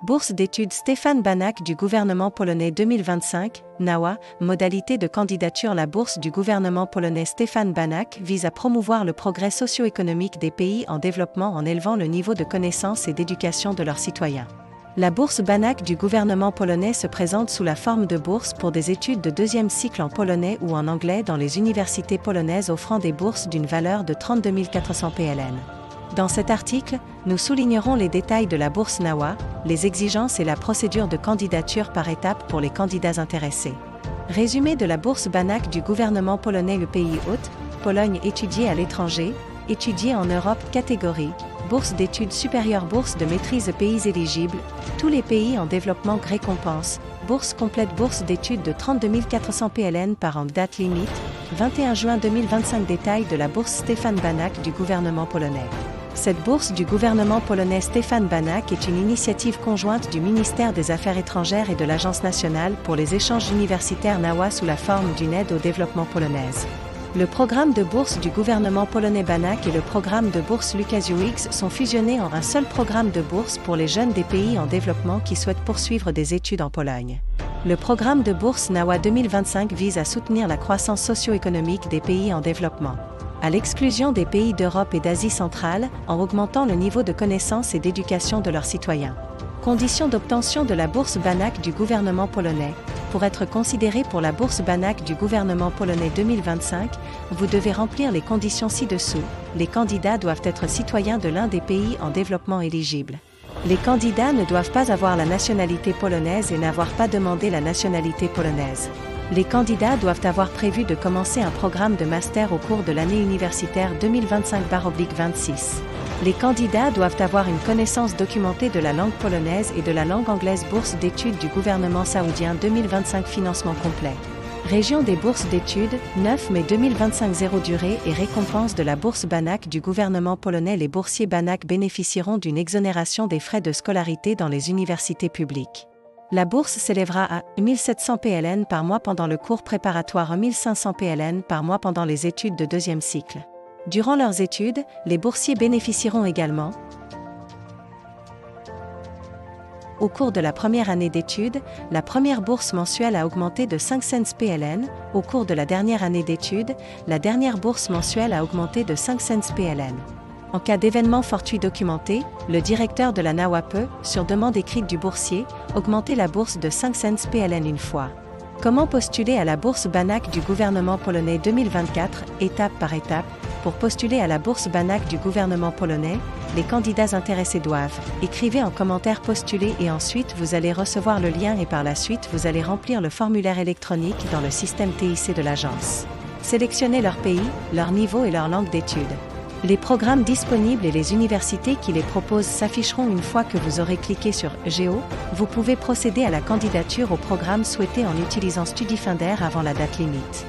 Bourse d'études Stefan Banach du gouvernement polonais 2025, NAWA, modalité de candidature. La bourse du gouvernement polonais Stefan Banach vise à promouvoir le progrès socio-économique des pays en développement en élevant le niveau de connaissance et d'éducation de leurs citoyens. La bourse Banach du gouvernement polonais se présente sous la forme de bourse pour des études de deuxième cycle en polonais ou en anglais dans les universités polonaises offrant des bourses d'une valeur de 32 400 PLN. Dans cet article, nous soulignerons les détails de la bourse NAWA, les exigences et la procédure de candidature par étapes pour les candidats intéressés. Résumé de la bourse Banach du gouvernement polonais. Le pays hôte, Pologne. Étudier à l'étranger, étudier en Europe. Catégorie, bourse d'études supérieures. Bourse de maîtrise. Pays éligibles, tous les pays en développement. Récompense, bourse complète. Bourse d'études de 32 400 PLN par an. Date limite, 21 juin 2025. Détails de la bourse Stefan Banach du gouvernement polonais. Cette bourse du gouvernement polonais Stefan Banach est une initiative conjointe du ministère des Affaires étrangères et de l'Agence nationale pour les échanges universitaires NAWA sous la forme d'une aide au développement polonaise. Le programme de bourse du gouvernement polonais Banach et le programme de bourse LukasiaX sont fusionnés en un seul programme de bourse pour les jeunes des pays en développement qui souhaitent poursuivre des études en Pologne. Le programme de bourse NAWA 2025 vise à soutenir la croissance socio-économique des pays en développement, à l'exclusion des pays d'Europe et d'Asie centrale, en augmentant le niveau de connaissance et d'éducation de leurs citoyens. Conditions d'obtention de la bourse Banach du gouvernement polonais. Pour être considéré pour la bourse Banach du gouvernement polonais 2025, vous devez remplir les conditions ci-dessous. Les candidats doivent être citoyens de l'un des pays en développement éligibles. Les candidats ne doivent pas avoir la nationalité polonaise et n'avoir pas demandé la nationalité polonaise. Les candidats doivent avoir prévu de commencer un programme de master au cours de l'année universitaire 2025/26. Les candidats doivent avoir une connaissance documentée de la langue polonaise et de la langue anglaise. Bourse d'études du gouvernement saoudien 2025. Financement complet. Région des bourses d'études, 9 mai 2025. Durée et récompense de la bourse Banach du gouvernement polonais. Les boursiers Banach bénéficieront d'une exonération des frais de scolarité dans les universités publiques. La bourse s'élèvera à 1 700 PLN par mois pendant le cours préparatoire, 1 500 PLN par mois pendant les études de deuxième cycle. Durant leurs études, les boursiers bénéficieront également, au cours de la première année d'études, la première bourse mensuelle a augmenté de 5 cents PLN, au cours de la dernière année d'études, la dernière bourse mensuelle a augmenté de 5 cents PLN. En cas d'événement fortuit documenté, le directeur de la NAWA peut, sur demande écrite du boursier, augmenter la bourse de 5 cents PLN une fois. Comment postuler à la bourse Banach du gouvernement polonais 2024, étape par étape? Pour postuler à la bourse Banach du gouvernement polonais, les candidats intéressés doivent écrivez en commentaire postuler et ensuite vous allez recevoir le lien et par la suite vous allez remplir le formulaire électronique dans le système TIC de l'agence. Sélectionnez leur pays, leur niveau et leur langue d'études. Les programmes disponibles et les universités qui les proposent s'afficheront une fois que vous aurez cliqué sur « Géo ». Vous pouvez procéder à la candidature au programme souhaité en utilisant StudiFinder avant la date limite.